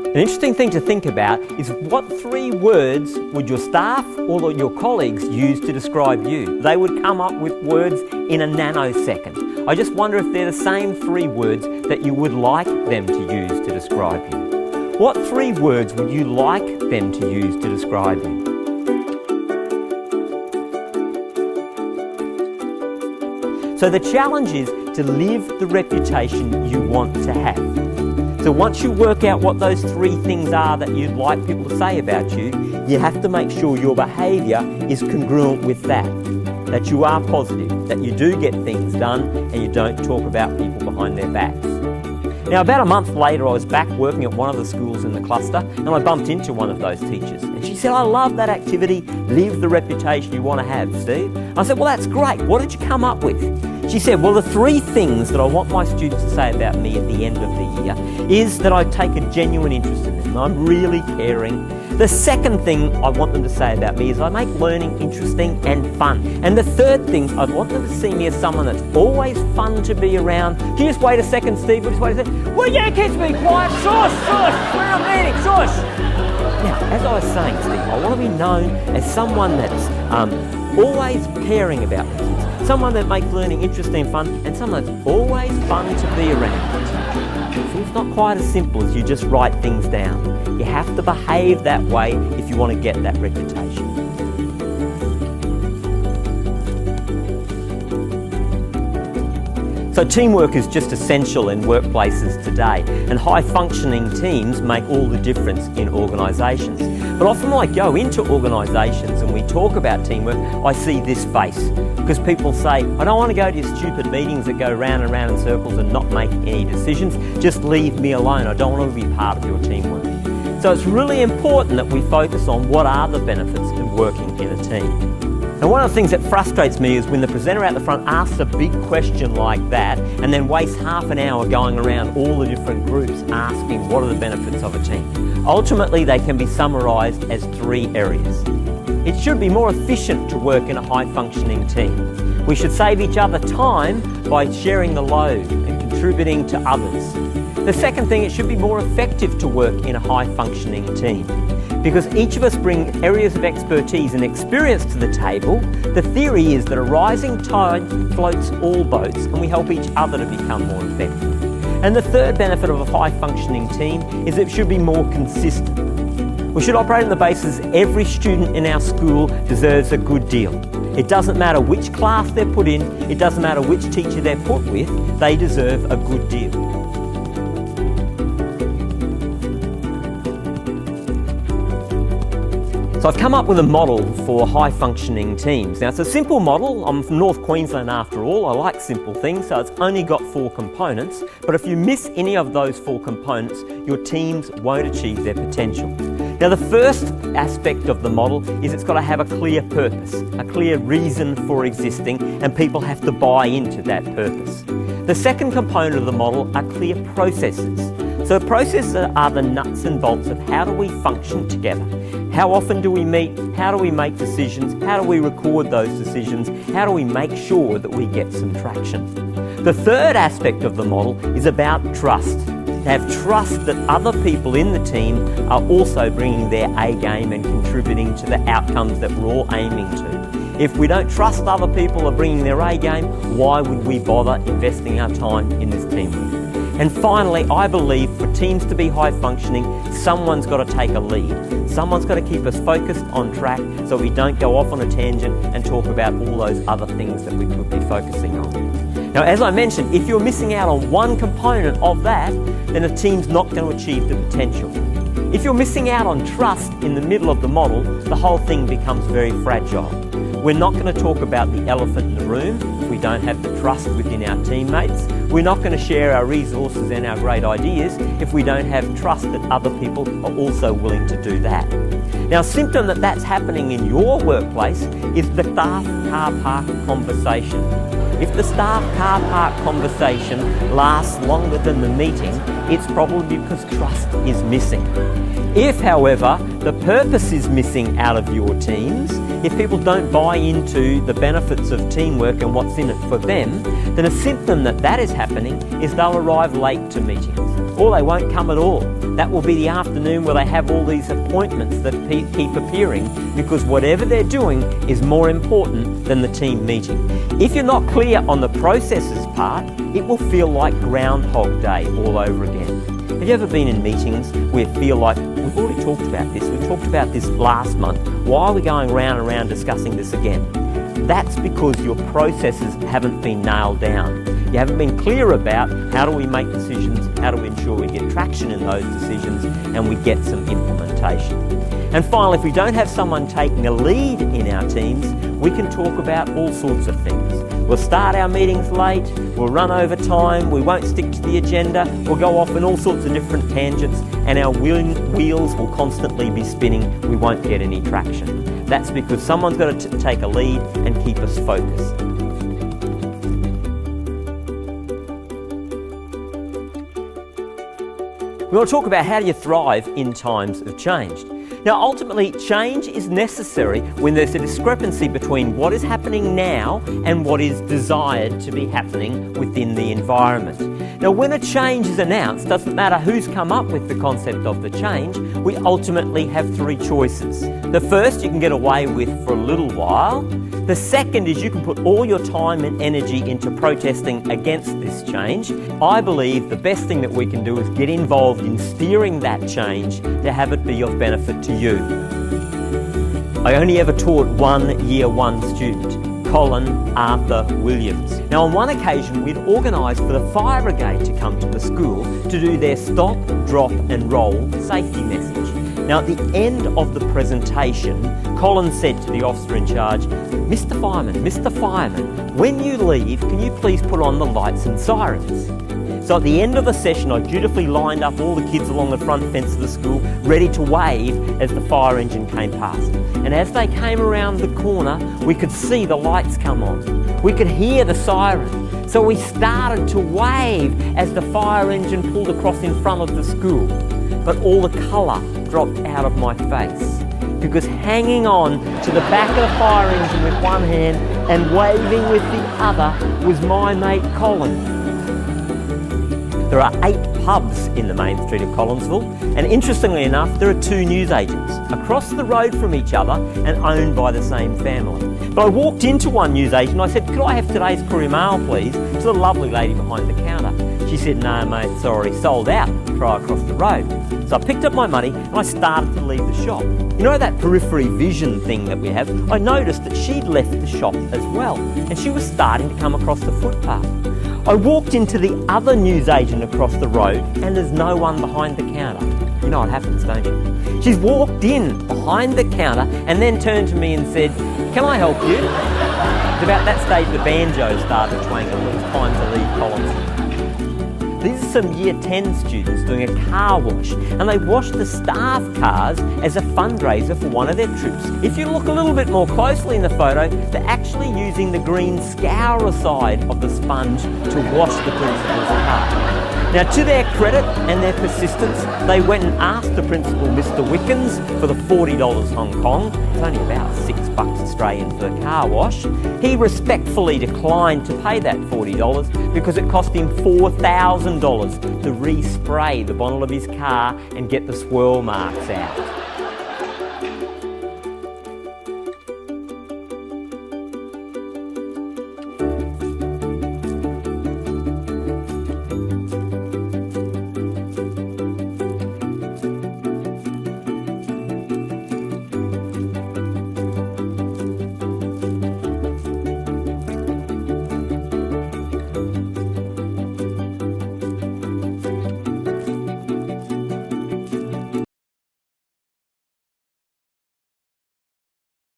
An interesting thing to think about is what 3 words would your staff or your colleagues use to describe you? They would come up with words in a nanosecond. I just wonder if they're the same 3 words that you would like them to use to describe you. What 3 words would you like them to use to describe you? So the challenge is to live the reputation you want to have. So once you work out what those 3 things are that you'd like people to say about you, you have to make sure your behaviour is congruent with that you are positive, that you do get things done and you don't talk about people behind their backs. Now about a month later I was back working at one of the schools in the cluster and I bumped into one of those teachers and she said, "I love that activity, live the reputation you want to have, Steve." I said, "Well, that's great, what did you come up with?" She said, "Well, the 3 things that I want my students to say about me at the end of the year is that I take a genuine interest in them, I'm really caring. The second thing I want them to say about me is I make learning interesting and fun. And the third thing, I want them to see me as someone that's always fun to be around." Can you just wait a second, Steve? Just wait a second. Will you kids be quiet? Shush, shush, we're in a meeting, shush. Now, as I was saying, Steve, I want to be known as someone that's always caring about the kids, someone that makes learning interesting and fun, and someone that's always fun to be around. So it's not quite as simple as you just write things down. You have to behave that way if you want to get that reputation. So teamwork is just essential in workplaces today, and high-functioning teams make all the difference in organisations. But often when I go into organisations and we talk about teamwork, I see this face, because people say, "I don't want to go to your stupid meetings that go round and round in circles and not make any decisions. Just leave me alone. I don't want to be part of your teamwork." So it's really important that we focus on what are the benefits of working in a team. And one of the things that frustrates me is when the presenter out the front asks a big question like that and then wastes half an hour going around all the different groups asking what are the benefits of a team. Ultimately, they can be summarised as 3 areas. It should be more efficient to work in a high-functioning team. We should save each other time by sharing the load and contributing to others. The second thing, it should be more effective to work in a high-functioning team. Because each of us bring areas of expertise and experience to the table, the theory is that a rising tide floats all boats and we help each other to become more effective. And the third benefit of a high-functioning team is it should be more consistent. We should operate on the basis every student in our school deserves a good deal. It doesn't matter which class they're put in, it doesn't matter which teacher they're put with, they deserve a good deal. So I've come up with a model for high-functioning teams. Now it's a simple model. I'm from North Queensland after all. I like simple things, so it's only got 4 components. But if you miss any of those 4 components, your teams won't achieve their potential. Now the first aspect of the model is it's got to have a clear purpose, a clear reason for existing, and people have to buy into that purpose. The second component of the model are clear processes. So processes are the nuts and bolts of how do we function together. How often do we meet? How do we make decisions? How do we record those decisions? How do we make sure that we get some traction? The third aspect of the model is about trust. To have trust that other people in the team are also bringing their A game and contributing to the outcomes that we're all aiming to. If we don't trust other people are bringing their A game, why would we bother investing our time in this teamwork? And finally, I believe for teams to be high functioning, someone's got to take a lead. Someone's got to keep us focused on track so we don't go off on a tangent and talk about all those other things that we could be focusing on. Now, as I mentioned, if you're missing out on one component of that, then a team's not going to achieve the potential. If you're missing out on trust in the middle of the model, the whole thing becomes very fragile. We're not going to talk about the elephant in the room if we don't have the trust within our teammates. We're not going to share our resources and our great ideas if we don't have trust that other people are also willing to do that. Now, a symptom that that's happening in your workplace is the staff car park conversation. If the staff car park conversation lasts longer than the meeting, it's probably because trust is missing. If, however, the purpose is missing out of your teams, if people don't buy into the benefits of teamwork and what's in it for them, then a symptom that that is happening is they'll arrive late to meetings, or they won't come at all. That will be the afternoon where they have all these appointments that keep appearing, because whatever they're doing is more important than the team meeting. If you're not clear on the processes part, it will feel like Groundhog Day all over again. Have you ever been in meetings where you feel like, we've already talked about this, we talked about this last month, why are we going round and round discussing this again? That's because your processes haven't been nailed down. You haven't been clear about how do we make decisions, how do we ensure we get traction in those decisions, and we get some implementation. And finally, if we don't have someone taking a lead in our teams, we can talk about all sorts of things. We'll start our meetings late, we'll run over time, we won't stick to the agenda, we'll go off in all sorts of different tangents, and our wheels will constantly be spinning, we won't get any traction. That's because someone's got to take a lead and keep us focused. We want to talk about how do you thrive in times of change. Now, ultimately, change is necessary when there's a discrepancy between what is happening now and what is desired to be happening within the environment. Now, when a change is announced, doesn't matter who's come up with the concept of the change, we ultimately have three choices. The first you can get away with for a little while. The second is you can put all your time and energy into protesting against this change. I believe the best thing that we can do is get involved in steering that change to have it be of benefit to you. I only ever taught one Year 1 student, Colin Arthur Williams. Now, on one occasion we'd organised for the fire brigade to come to the school to do their stop, drop and roll safety message. Now, at the end of the presentation, Colin said to the officer in charge, Mr. Fireman, when you leave, can you please put on the lights and sirens? So at the end of the session, I dutifully lined up all the kids along the front fence of the school, ready to wave as the fire engine came past. And as they came around the corner, we could see the lights come on. We could hear the siren. So we started to wave as the fire engine pulled across in front of the school. But all the colour dropped out of my face, because hanging on to the back of the fire engine with one hand and waving with the other was my mate Colin. There are 8 pubs in the main street of Collinsville, and interestingly enough, there are 2 newsagents across the road from each other and owned by the same family. But I walked into one newsagent and I said, could I have today's Courier Mail, please? To the lovely lady behind the counter. She said, no mate, it's already sold out. Try across the road. So I picked up my money and I started to leave the shop. You know that periphery vision thing that we have? I noticed that she'd left the shop as well, and she was starting to come across the footpath. I walked into the other newsagent across the road and there's no one behind the counter. You know what happens, don't you? She's walked in behind the counter and then turned to me and said, can I help you? It's about that stage the banjo started twanging and it was time to leave Collinsville. These are some Year 10 students doing a car wash, and they wash the staff cars as a fundraiser for one of their trips. If you look a little bit more closely in the photo, they're actually using the green scourer side of the sponge to wash the principal's car. Now, to their credit and their persistence, they went and asked the principal, Mr. Wickens, for the $40 Hong Kong. It's only about $6 Australian for the car wash. He respectfully declined to pay that $40 because it cost him $4,000 to respray the bonnet of his car and get the swirl marks out.